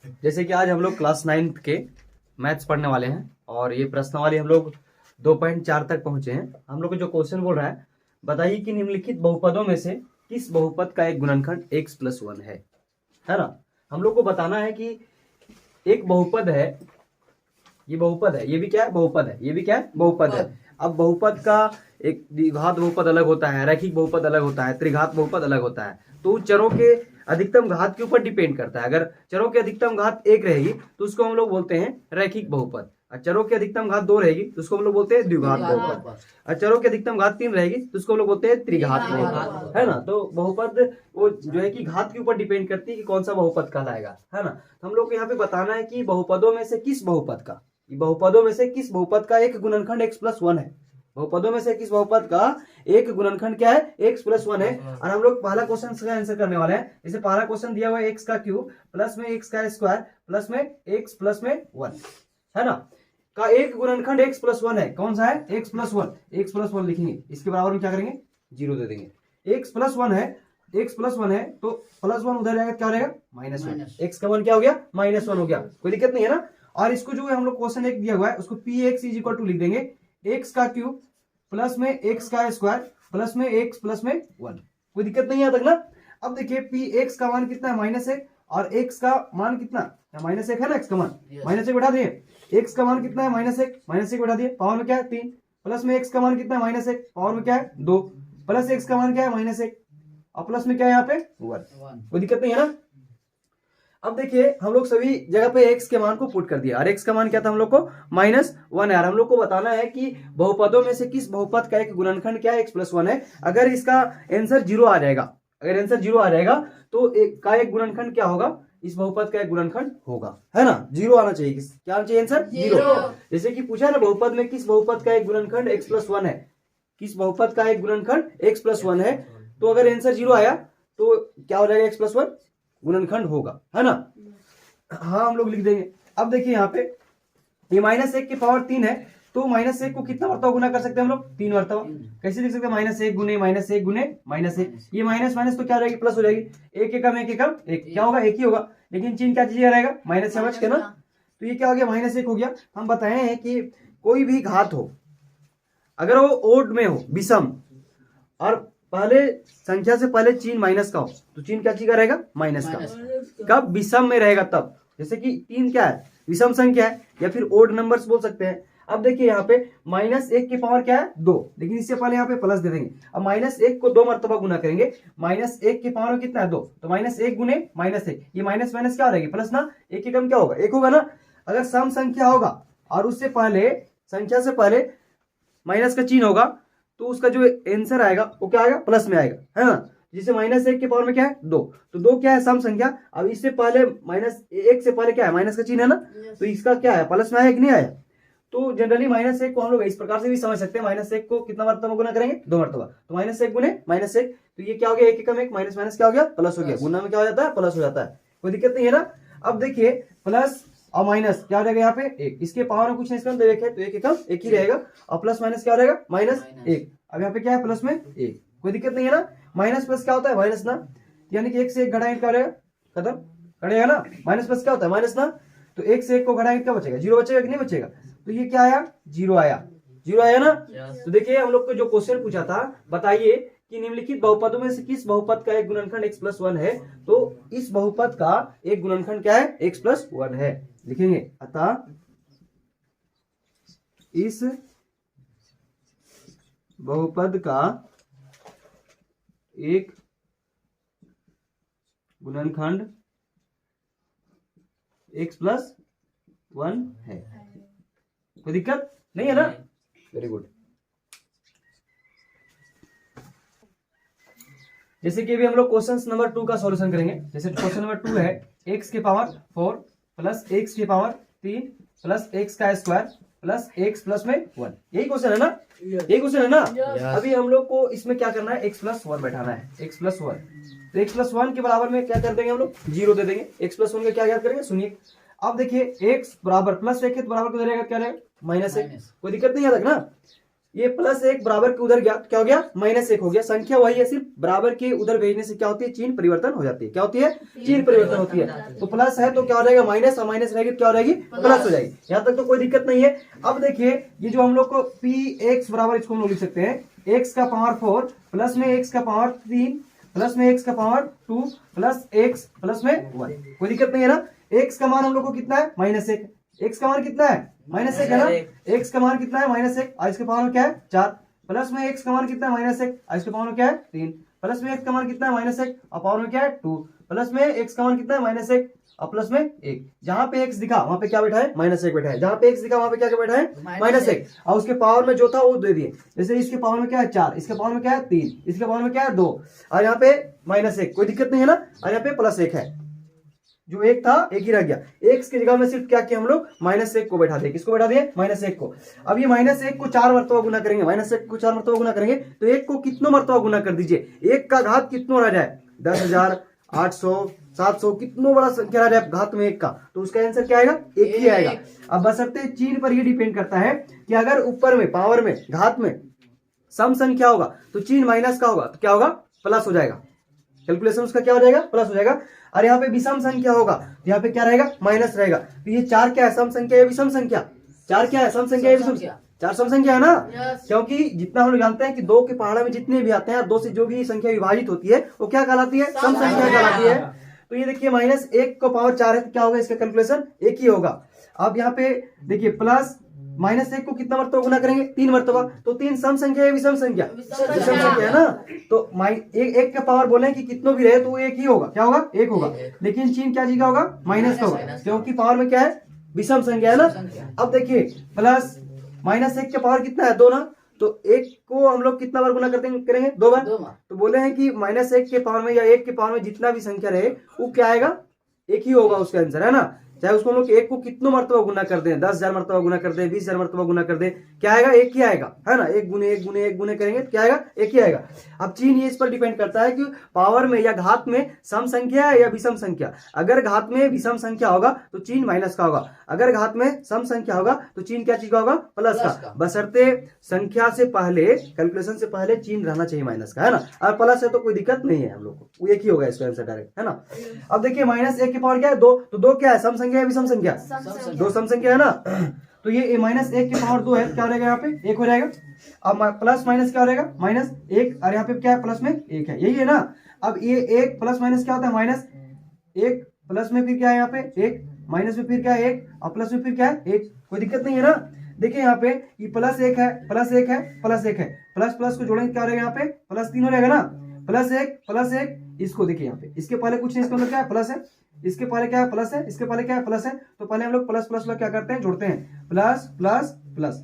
जैसे कि आज हम लोग क्लास 9th के मैथ्स पढ़ने वाले हैं और ये प्रश्नावली हम लोग 2.4 तक पहुंचे हैं। हम लोग को जो क्वेश्चन बोल रहा है, बताइए कि निम्नलिखित बहुपदों में से किस बहुपद का एक गुणनखंड x+1 है ना। हम लोग को बताना है कि एक बहुपद है, ये बहुपद है, ये भी क्या है, बहुपद है, ये भी क्या है, बहुपद है। अब बहुपद का एक द्विघात बहुपद अलग होता है, रैखिक बहुपद अलग होता है, त्रिघात बहुपद अलग होता है। तो चरों के अधिकतम घात के ऊपर डिपेंड करता है। अगर चरों की अधिकतम घात 1 रहेगी तो उसको हम लोग बोलते हैं रैखिक बहुपद, और चरों की अधिकतम घात 2 रहेगी तो उसको हम लोग बोलते हैं द्विघात बहुपद, और चरों की अधिकतम घात 3 रहेगी तो उसको हम लोग बोलते हैं त्रिघात बहुपद, है ना। तो बहुपद वो जो है कि घात के ऊपर डिपेंड करती है कि कौन सा बहुपद कहलाएगा, है ना। तो हम लोग को यहाँ पे बताना है कि बहुपदों में से किस बहुपद का, बहुपदों में से किस बहुपद का एक गुणनखंड x+1 है। बहुपदों में से किस बहुपद का एक गुणनखंड क्या है, x+1 है। और हम लोग पहला क्वेश्चन का आंसर करने वाले हैं। जैसे पहला क्वेश्चन दिया हुआ है x का क्यूब प्लस में x का स्क्वायर प्लस में x प्लस में 1, है ना, का एक गुणनखंड x+1 है। कौन सा है, x+1। x+1 लिखेंगे, इसके बराबर में क्या करेंगे, 0 दे देंगे। x+1 है, x+1 है तो +1 उधर जाएगा, क्या हो जाएगा, -1। x का मान क्या हो गया, -1 हो गया, कोई दिक्कत नहीं है ना। और इसको जो है हम लोग क्वेश्चन एक दिया हुआ है उसको px = लिख देंगे x का क्यूब प्लस में x का स्क्वायर प्लस में x प्लस में 1, कोई दिक्कत नहीं है तक ना। अब देखिए px का मान कितना है, -1, और x का मान कितना, -1 है ना, x का मान -1 बैठा दिए। x का मान कितना है, -1 बैठा दिए, पावर में क्या है 3, प्लस में x का मान कितना है, -1, पावर में क्या है 2, प्लस x का मान क्या है, -1, और प्लस में क्या है यहाँ पे 1, कोई दिक्कत नहीं है ना। अब देखिए हम लोग सभी जगह पे x के मान को पुट कर दिया, और x का मान क्या था हम लोग को, -1 है। हम लोग को बताना है कि बहुपदों में से किस बहुपद का एक गुणनखंड क्या है, x+1 है। अगर इसका आंसर 0 आ जाएगा, अगर आंसर 0 आ जाएगा तो एक गुणनखंड क्या होगा, इस बहुपद का एक गुणनखंड होगा, है ना। 0 आना चाहिए, क्या आना चाहिए आंसर, 0। जैसे कि पूछा ना बहुपद में किस बहुपद का एक गुणनखंड x+1 है, किस बहुपद का एक गुणनखंड x+1 है, तो अगर आंसर 0 आया तो क्या हो जाएगा, x+1 गुणनखंड होगा, है ना। हाँ हम लोग लिख देंगे। अब देखिए यहाँ पे ये -1 की पावर 3 है, तो -1 को कितना मरतबा गुना कर सकते हैं हम लोग, 3 मरतबा। कैसे लिख सकते हैं, -1 गुने -1 गुने -1, ये माइनस माइनस तो क्या हो जाएगी, प्लस हो जाएगी। एक एकम एक एकम एक, क्या होगा, एक ही होगा, लेकिन चिन्ह क्या चीज रहेगा, माइनस से बच के ना। तो ये क्या हो गया, -1 हो गया। हम बताए हैं कि कोई भी घात हो, अगर वो ओड में हो, विषम, और पहले संख्या से पहले चिन्ह माइनस का हो, तो चिन्ह क्या चीज का रहेगा, माइनस का। कब विषम में रहेगा तब, जैसे कि 3 क्या है, विषम संख्या है, या फिर ओड नंबर्स बोल सकते हैं। अब देखिए यहाँ पे -1 की पावर क्या है, 2, लेकिन इससे पहले यहाँ पे प्लस दे देंगे। अब -1 को 2 मरतबा गुना करेंगे, -1 की पावर में कितना है, 2, तो -1 गुने -1, ये माइनस माइनस क्या रहेगी, प्लस ना, एक एकम क्या होगा, 1 होगा ना। अगर सम संख्या होगा और उससे पहले, संख्या से पहले माइनस का चिन्ह होगा, तो उसका जो आंसर आएगा वो क्या आएगा, प्लस में आएगा, है ना। जिसे -1 के पावर में क्या है, 2, तो 2 क्या है, सम संख्या। अब इससे पहले -1 से पहले क्या है, माइनस का चिन्ह है ना, तो इसका क्या है, प्लस में आया कि नहीं आया। तो जनरली -1 को हम लोग इस प्रकार से भी समझ सकते हैं, -1 को कितना मरतबा गुना करेंगे, 2 मरतबा, तो -1 गुने -1, तो ये क्या हो गया, एक एकम एक, माइनस माइनस क्या हो गया, प्लस हो गया, गुना में क्या हो जाता है, प्लस हो जाता है, कोई दिक्कत नहीं है ना। अब देखिए प्लस और माइनस क्या हो जाएगा, यहाँ पे 1, इसके पावर में कुछ नहीं, इसका एक है तो एक एकम एक ही रहेगा, और प्लस माइनस क्या हो जाएगा, -1। अब यहाँ पे क्या है, प्लस में 1, कोई दिक्कत नहीं है ना। माइनस प्लस क्या होता है, माइनस ना, यानी कि 1 से 1 घटाएंगे क्या रहेगा, खत्म, घटेगा ना। माइनस प्लस क्या होता है, माइनस ना, तो 1 से 1 को घटाएंगे क्या बचेगा, 0 बचेगा कि नहीं बचेगा। तो ये क्या आया, 0 आया, 0 आया ना। तो देखिए हम लोग को जो क्वेश्चन पूछा था, बताइए कि निम्नलिखित बहुपदों में से किस बहुपद का एक गुणनखंड x+1 है, तो इस बहुपद का एक गुणनखंड क्या है, x+1 है, लिखेंगे। अतः इस बहुपद का एक गुणनखंड x+1 है, कोई दिक्कत नहीं है ना, वेरी गुड। जैसे कि अभी हम लोग क्वेश्चन नंबर 2 का सॉल्यूशन करेंगे। जैसे क्वेश्चन नंबर 2 है, x की पावर 4 प्लस x की पावर 3 प्लस x का स्क्वायर प्लस x प्लस में 1, यही क्वेश्चन है ना, यही क्वेश्चन है ना। अभी हम लोग को इसमें क्या करना है, x+1 बैठाना है, x+1, तो x+1 के बराबर में क्या कर देंगे हम लोग, 0 दे देंगे। x+1 का क्या याद करेंगे, सुनिए। अब देखिए x बराबर +1 है तो बराबर क्या रहेगा, क्या रहेगा, -1, कोई दिक्कत नहीं है तक ना। ये प्लस एक बराबर के उधर गया तो क्या हो गया, माइनस एक हो गया। संख्या वही है, सिर्फ बराबर के उधर भेजने से क्या होती है, चिन्ह परिवर्तन हो जाती है। क्या होती है, चिन्ह परिवर्तन होती है। तो प्लस है तो क्या हो जाएगा, माइनस, और माइनस रहेगी तो क्या हो जाएगी, प्लस हो जाएगी। यहाँ तक तो कोई दिक्कत नहीं है। अब देखिए ये जो हम लोग को पी एक्स बराबर, इसको हम लोग लिख सकते हैं एक्स का पावर 4 प्लस में एक्स का पावर 3 प्लस में एक्स का पावर 2 प्लस एक्स प्लस में 1। कोई दिक्कत नहीं है ना। एक्स का मान हम लोग को कितना है, -1। एक्स का मान कितना है, -1 है ना। एक्स का मान कितना है, -1, और इसके पावर में क्या है 4, प्लस में एक्स का मान कितना है, -1, और इसके पावर में क्या है 3, प्लस में एक्स का मान कितना है, -1, और पावर में क्या है 2, प्लस में एक्स का मान कितना है, -1, और प्लस में 1। जहां पे एक्स दिखा वहां पे क्या बैठा है, -1 बैठा है। जहां पे एक्स दिखा वहां पे क्या बैठा है, -1, और उसके पावर में जो था वो दे दिए। जैसे इसके पावर में क्या है 4, इसके पावर में क्या है 3, इसके पावर में क्या है 2, और यहाँ पे -1, कोई दिक्कत नहीं है ना। और यहाँ पे +1 है, जो एक था एक ही रह गया। एक्स की जगह में सिर्फ क्या किया हम लोग, -1 को बैठा दिए। किसको बैठा दिए, -1 को। अब ये -1 को 4 मरतबा गुना करेंगे, -1 को 4 मरतबा गुना करेंगे तो 1 को कितनों मरतबा गुना कर दीजिए, 1 का घात कितनों रह जाए, 10,000, 800, 700, कितनों बड़ा संख्या रह जाए घात में 1 का, तो उसका आंसर क्या आएगा, 1 ही आएगा। अब बशर्ते चिन्ह पर ये डिपेंड करता है कि अगर ऊपर में पावर में घात में सम संख्या होगा तो चिन्ह माइनस का होगा तो क्या होगा, प्लस हो जाएगा। कैलकुलेशन उसका क्या हो जाएगा, प्लस हो जाएगा। और यहाँ पे विषम संख्या होगा तो यहाँ पे क्या रहेगा, माइनस रहेगा। तो ये 4 क्या है, सम संख्या या विषम संख्या, 4 क्या है, सम संख्या या विषम, 4 सम संख्या है ना। क्योंकि जितना हम लोग जानते हैं कि 2 के पहाड़ा में जितने भी आते हैं 2 से जो भी संख्या विभाजित होती है वो क्या कहलाती है, सम संख्या कहलाती है। तो ये देखिए -1 को पावर 4 है तो क्या होगा, इसका कैलकुलेशन 1 ही होगा। अब यहाँ पे देखिए प्लस -1 को कितना मरतबा गुना करेंगे, 3 मरतबा, तो 3 सम संख्या है विषम संख्या, विषम संख्या है ना। तो एक का पावर बोले कि कितनों भी रहे तो वो 1 ही होगा, क्या होगा, 1 होगा। लेकिन चिन्ह क्या चीज का होगा, माइनस का होगा, क्योंकि पावर में क्या है, विषम संख्या है ना। अब देखिए प्लस -1 का पावर कितना है, 2 ना, तो 1 को हम लोग कितना बार गुना करेंगे, 2 बार। तो बोले हैं कि -1 के पावर में या 1 के पावर में जितना भी संख्या रहे वो क्या आएगा, 1 ही होगा उसका आंसर, है ना। चाहे उसको हम लोग 1 को कितनों मरतबा गुना कर दें, 10,000 मरतबा गुना कर दें, 20,000 मरतबा गुना कर दें, क्या आएगा, 1 ही आएगा, है ना। 1 गुने 1 गुने 1 गुने करेंगे तो क्या आएगा, 1 ही आएगा। अब चिन्ह ये इस पर डिपेंड करता है कि पावर में या घात में सम संख्या है या विषम संख्या। अगर घात में विषम संख्या होगा तो चिन्ह माइनस का होगा, अगर घात में सम संख्या होगा तो चिन्ह क्या चीज का होगा, प्लस का। बशर्ते संख्या से पहले, कैलकुलेशन से पहले चिन्ह रहना चाहिए माइनस का, है ना। और प्लस है तो कोई दिक्कत नहीं है हम लोग को, वो 1 ही होगा इसका आंसर डायरेक्ट, है ना। अब देखिए -1 की पावर क्या है, 2, तो 2 क्या है, सम संख्या है विषम संख्या, 2 सम संख्या है ना। तो ये -1 की पावर 2 है, क्या हो जाएगा, यहाँ पे 1 हो जाएगा। अब प्लस माइनस क्या हो जाएगा, -1, और यहाँ पे क्या है, प्लस में 1 है, यही है ना। अब ये 1 प्लस माइनस क्या होता है, -1, प्लस में फिर क्या है यहाँ पे 1, माइनस में फिर क्या है 1, और प्लस में फिर क्या है 1, कोई दिक्कत नहीं है ना। देखिए यहाँ पे ये +1 है, +1 है, +1 है, प्लस प्लस को जोड़ेंगे क्या हो जाएगा, यहाँ पे +3 हो जाएगा ना। +1, इसको देखिए यहाँ पे, इसके पहले कुछ नहीं, इसका मतलब क्या है, प्लस है, इसके पहले क्या है, प्लस है, इसके पहले क्या है, प्लस है। तो पहले हम लोग प्लस प्लस लोग क्या करते हैं, जोड़ते हैं, प्लस प्लस प्लस,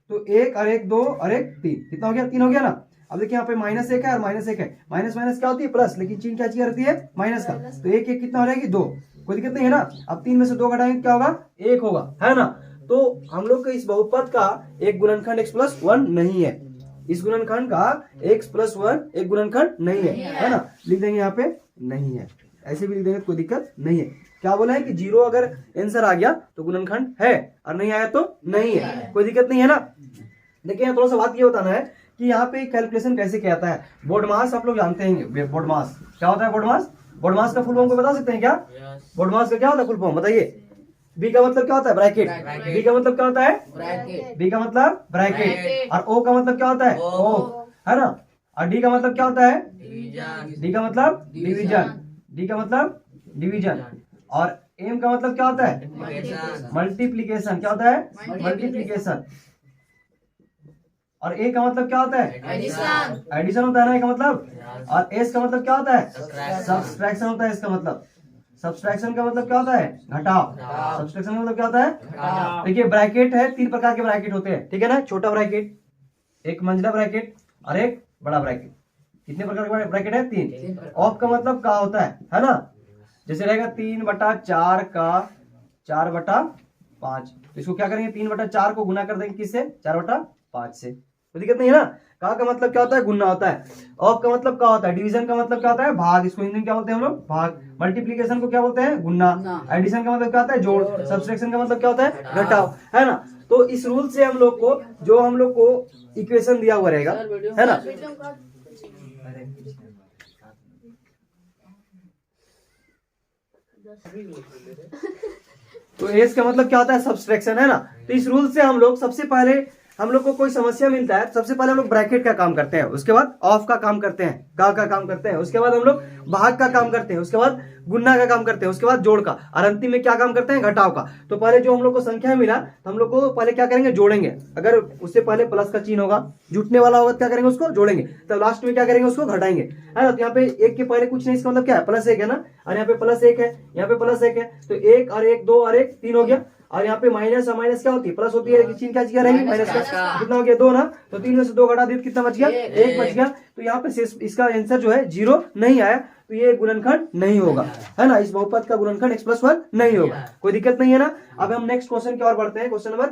तो 1 और 1 2 और 1 3, कितना हो गया, 3 हो गया ना। अब देखिए यहाँ पे -1 है और -1 है, माइनस माइनस क्या होती है, प्लस, लेकिन चिन्ह क्या चीज रहती है, माइनस का। तो 1 1 कितना हो जाएगी, 2, कोई दिक्कत नहीं है ना। अब 3 में से 2 घटाएंगे क्या होगा, 1 होगा, है ना। तो हम लोग के इस बहुपद का एक गुणनखंड x+1 नहीं है, इस गुणनखंड का x+1 एक गुणनखंड नहीं है ना। लिख देंगे यहाँ पे नहीं है, ऐसे भी लिख देंगे, कोई दिक्कत नहीं है। क्या बोला है कि 0 अगर आंसर आ गया तो गुणनखंड है, और नहीं आया तो नहीं है, कोई दिक्कत नहीं है ना। देखिए थोड़ा सा बात ये बताना है कि यहाँ पे कैलकुलेशन कैसे किया जाता है। बोर्ड मास आप लोग जानते हैं, बोर्ड मास क्या होता है, बोर्ड मास का फुल फॉर्म को बता सकते हैं क्या, बोर्ड मास का क्या होता है फुल फॉर्म, बताइए। बी का मतलब क्या होता है, ब्रैकेट, बी का मतलब क्या होता है, बी का मतलब ब्रैकेट, और ओ का मतलब क्या होता है, ओ, है ना। और डी का मतलब क्या होता है, डी का मतलब डिवीजन, डी का मतलब डिवीजन, और एम का मतलब क्या होता है, मल्टीप्लीकेशन, क्या होता है, मल्टीप्लीकेशन, और ए का मतलब क्या होता है, एडिशन होता है ना ए का मतलब, और एस का मतलब क्या होता है, सब्सट्रैक्शन होता है इसका मतलब। सब्सट्रैक्शन का मतलब क्या होता है, घटाव, सब्सट्रैक्शन का मतलब क्या होता है। देखिए ब्रैकेट है, 3 प्रकार के ब्रैकेट होते हैं, ठीक है ना। छोटा ब्रैकेट, एक मंझला ब्रैकेट, और एक बड़ा ब्रैकेट। कितने प्रकार के ब्रैकेट है, 3। ऑफ का मतलब का होता है ना। जैसे रहेगा 3/4 का 4/5, तो इसको क्या करेंगे, 3/4 को गुना कर देंगे किससे, 4/5 से, तो दिक्कत नहीं है ना। का मतलब क्या होता है, गुना होता है। ऑफ का मतलब क्या होता है, डिवीजन का मतलब क्या होता है, भाग, इसको हिंदी में क्या बोलते हैं हम लोग, भाग। मल्टीप्लीकेशन को क्या बोलते हैं, गुना। एडिशन का मतलब क्या होता है, जोड़। सब्सट्रैक्शन का मतलब क्या होता है, घटाव, है ना। तो इस रूल से हम लोग को जो हम लोग को इक्वेशन दिया हुआ रहेगा, है ना, तो एस का मतलब क्या होता है, सब्सट्रैक्शन, है ना। तो इस रूल से हम लोग सबसे पहले हम लोग को कोई समस्या मिलता है, सबसे पहले हम लोग ब्रैकेट का काम करते हैं, उसके बाद ऑफ का काम करते हैं, का काम करते हैं, उसके बाद हम लोग भाग का काम करते हैं, उसके बाद गुणा का काम करते हैं, उसके बाद जोड़ का, और अंतिम में क्या काम करते हैं, घटाव का। तो पहले जो हम लोग को संख्या मिला तो हम लोग को पहले क्या करेंगे, जोड़ेंगे। अगर उससे पहले प्लस का चिन्ह होगा, जुटने वाला होगा, क्या करेंगे, उसको जोड़ेंगे। तब लास्ट में क्या करेंगे, उसको घटाएंगे, है ना। तो यहाँ पे एक के पहले कुछ नहीं, इसका मतलब क्या है, प्लस एक है ना, और यहाँ पे प्लस एक है, यहाँ पे प्लस एक है, तो एक और एक, दो और एक, तीन हो गया। और यहाँ पे माइनस और माइनस क्या होती है, प्लस होती है, चिन्ह क्या चीज रहेगी, माइनस का। कितना हो गया, दो ना, तो तीन में से दो घटा दिए, कितना बच गया, एक बच गया। तो यहाँ पे इसका आंसर जो है 0 नहीं आया, तो ये गुणनखंड नहीं होगा, है ना। इस बहुपद का गुणनखंड x+1 नहीं होगा, कोई दिक्कत नहीं है ना। अब हम नेक्स्ट क्वेश्चन की ओर बढ़ते हैं, क्वेश्चन नंबर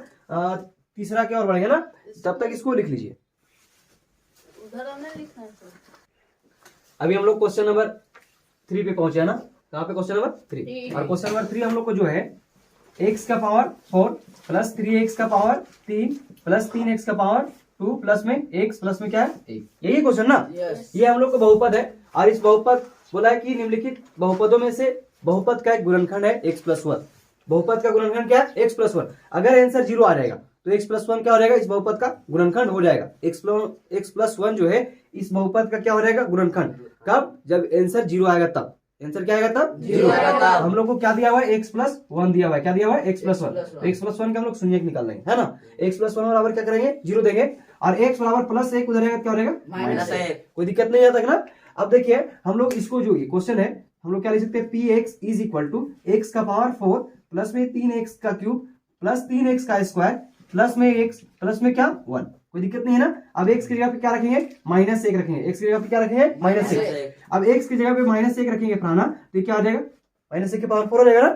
तीसरा की ओर बढ़ेंगे ना, तब तक इसको लिख लीजिए। अभी हम लोग क्वेश्चन नंबर 3 पे पहुंचे, है ना। कहाँ पे, क्वेश्चन नंबर 3। और क्वेश्चन नंबर 3 हम लोग को जो है x का पावर 4 प्लस 3x का पावर 3 प्लस 3x का पावर 2 प्लस में x प्लस में क्या है 1, यही क्वेश्चन ना। ये हम लोग का बहुपद है, और इस बहुपद बोला है कि निम्नलिखित बहुपदों में से बहुपद का एक गुणनखंड है x+1। बहुपद का गुणनखंड क्या है, x+1। अगर आंसर 0 आ जाएगा तो x+1 क्या हो जाएगा, इस बहुपद का गुणनखंड हो जाएगा। x+1 जो है इस बहुपद का क्या हो जाएगा, गुणनखंड। कब, जब आंसर 0 आएगा तब। आंसर क्या आएगा तब, 0 आएगा तब। हम लोग को क्या दिया हुआ है, x+1 दिया हुआ है, क्या दिया हुआ है, x+1। तो x+1 का हम लोग शून्य निकाल लेंगे, है ना। x+1 बराबर क्या करेंगे, 0 देंगे, और x बराबर +1 उधर रहेगा, क्या हो जाएगा, -1। कोई दिक्कत नहीं आता ना। अब देखिए हम लोग इसको, जो ये क्वेश्चन है, हम लोग क्या लिख सकते हैं, px is equal to x का पावर 4 प्लस में 3x का क्यूब प्लस 3x का स्क्वायर प्लस में x प्लस में क्या 1। कोई दिक्कत नहीं है ना। अब x की जगह पे क्या रखेंगे, -1 रखेंगे, x की जगह पे क्या रखेंगे, -1। अब x की जगह पे -1 रखेंगे प्राणा, तो ये क्या आ जाएगा, -1 के पावर 4 हो जाएगा ना।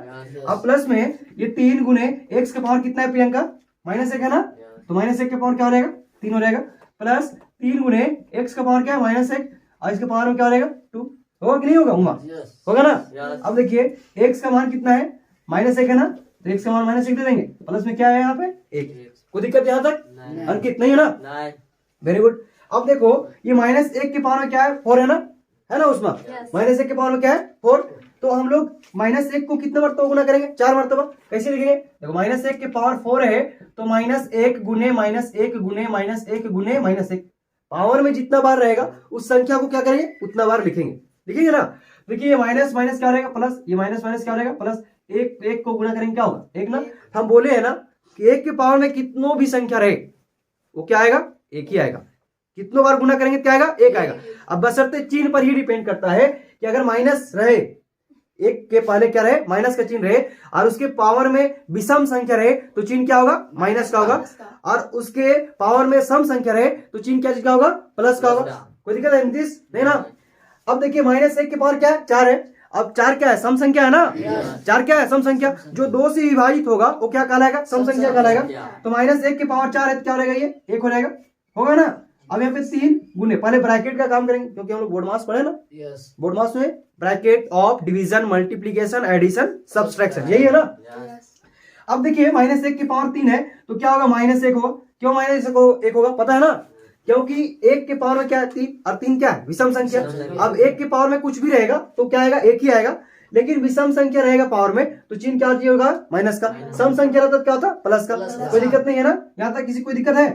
अब प्लस में ये 3 गुने x का पावर कितना है प्रियंका, -1 है ना, तो -1 के पावर क्या हो जाएगा, 3 हो जाएगा, प्लस 3 गुने x का पावर क्या है, -1, और इसके पावर में क्या हो जाएगा 2। होगा कि नहीं होगा, होगा ना। अब देखिए x का मान कितना है, -1 है ना, तो x का मान -1 दे देंगे, प्लस में क्या है यहाँ पे 1। कोई दिक्कत यहाँ तक, अंकित नहीं है ना, वेरी गुड। अब देखो ये -1 के पावर में क्या है, 4 है ना, है ना, उसमें -1 के पावर में क्या है 4। तो हम लोग -1 को कितने मरतबा गुना करेंगे, 4 मरतबा। कैसे लिखेंगे, देखो -1 के पावर 4 है, तो -1 गुने -1 गुने -1 गुने -1, पावर में जितना बार रहेगा उस संख्या को क्या करेंगे, उतना बार लिखेंगे, लिखेंगे ना। देखिए ये माइनस माइनस क्या रहेगा, प्लस, ये माइनस माइनस क्या रहेगा, प्लस। एक को गुना करेंगे क्या होगा, 1 ना। हम बोले है ना कि 1 के पावर में कितनों भी संख्या रहे वो क्या आएगा, 1 ही आएगा। कितनों बार गुना करेंगे क्या आएगा, 1 आएगा। अब बशर्ते चिन्ह पर ही डिपेंड करता है कि अगर माइनस रहे, 1 के पहले क्या रहे, माइनस का चिन्ह रहे, और उसके पावर में विषम संख्या रहे तो चिन्ह क्या होगा, माइनस का होगा, और उसके पावर में सम संख्या रहे तो चिन्ह क्या चीज का होगा, प्लस का होगा। कोई दिक्कत है नहीं ना। अब देखिए -1 के पावर क्या है, 4 है। अब 4 क्या है, सम संख्या है ना, 4 क्या है, सम संख्या। जो 2 से विभाजित होगा वो क्या कहलाएगा, सम संख्या कहलाएगा। तो -1 के पावर 4 है तो क्या हो जाएगा, ये 1 हो जाएगा, होगा ना। अब यहाँ पे 3 गुने, पहले ब्रैकेट का काम करेंगे क्योंकि हम लोग बोर्ड मास पढ़े ना, बोर्ड मास में bracket of division, multiplication, addition, subtraction, यही है ना। अब देखिए -1 की पावर 3 है तो क्या होगा, -1 होगा। क्यों -1 होगा, पता है ना, क्योंकि 1 के पावर में क्या है, 3, और 3 क्या है, विषम संख्या। अब 1 के पावर में कुछ भी रहेगा तो क्या आएगा, 1 ही आएगा, लेकिन विषम संख्या रहेगा पावर में तो चिन्ह क्या होगा, माइनस का। सम संख्या रहता तो क्या होता, प्लस का। कोई दिक्कत नहीं है ना, यहाँ तक किसी कोई दिक्कत है।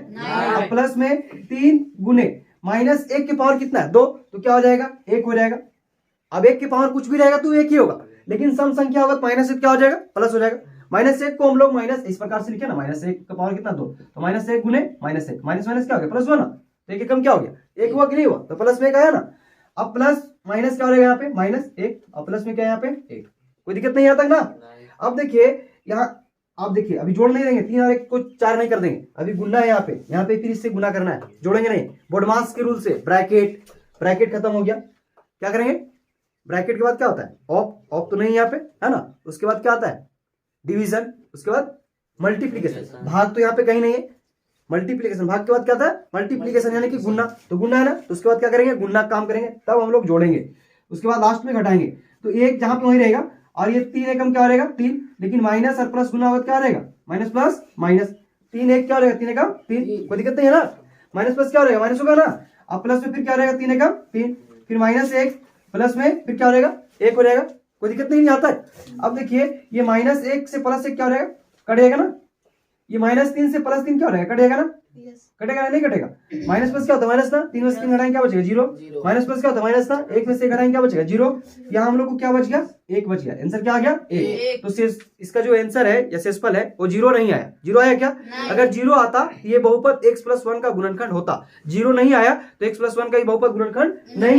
अब प्लस में 3 गुने -1 के पावर कितना है, 2, तो क्या हो जाएगा, 1 हो जाएगा। अब 1 के पावर कुछ भी रहेगा तो 1 ही होगा, लेकिन सम संख्या होगा तो -1 क्या हो जाएगा, प्लस हो जाएगा। -1 को हम लोग माइनस इस प्रकार से लिखे ना, -1 का पावर कितना, 2, तो -1 गुने -1, माइनस माइनस क्या हो गया, प्लस हुआ ना। तो 1 कम क्या हो गया, 1 हुआ कि नहीं हुआ, तो प्लस में 1 आया ना। अब प्लस माइनस क्या हो जाएगा यहाँ पे, -1, और प्लस में क्या है यहाँ पे 1। कोई दिक्कत नहीं आता ना। अब देखिए यहाँ, आप देखिए अभी जोड़ नहीं देंगे, 3 और 1 को 4 नहीं कर देंगे, अभी गुना है यहाँ पे फिर इससे गुना करना है, जोड़ेंगे नहीं। बोर्डमास के रूल से ब्रैकेट खत्म हो गया, क्या करेंगे, ब्रैकेट के बाद क्या होता है, ऑफ तो नहीं यहाँ पे, है ना। उसके बाद क्या आता है, डिवीजन, उसके बाद मल्टीप्लीकेशन, भाग तो यहाँ पे कहीं नहीं है। मल्टीप्लीकेशन, भाग के बाद क्या था, मल्टीप्लीकेशन यानी कि गुना, तो गुना है ना, तो उसके बाद क्या करेंगे, गुना काम करेंगे, तब हम लोग जोड़ेंगे, उसके बाद लास्ट में घटाएंगे। तो 1 जहां पे वही रहेगा, और ये 3 एकम क्या रहेगा, 3, लेकिन माइनस और प्लस गुना होगा क्या रहेगा, माइनस प्लस माइनस, 3 1 क्या हो जाएगा, 3 एकम 3, कोई दिक्कत नहीं है ना। माइनस प्लस क्या हो जाएगा, माइनस होगा ना। अब प्लस में फिर क्या रहेगा, 3 एकम 3, फिर माइनस 1 प्लस में फिर क्या हो जाएगा, 1 हो जाएगा, कोई दिक्कत नहीं आता है। अब देखिए ये माइनस 1 से प्लस 1 क्या हो जाएगा, कट जाएगा ना। ये माइनस 3 से प्लस 3 क्या हो जाएगा, कट जाएगा ना। कटेगा ना, नहीं कटेगा। माइनस प्लस क्या होता है, माइनस ना, 3 में से 3 घटाएंगे क्या बचेगा, 0। माइनस प्लस क्या होता है, माइनस ना, 1 में से घटाएंगे क्या बचेगा, 0। यहाँ हम लोग को क्या बच गया, 1 बच गया। आंसर क्या आ गया, 1। तो इसका जो आंसर है या शेषफल है वो 0 नहीं आया। 0 आया क्या, अगर 0 आता तो ये बहुपद x+1 का गुणनखंड होता। 0 नहीं आया तो x+1 का ये बहुपद गुणनखंड नहीं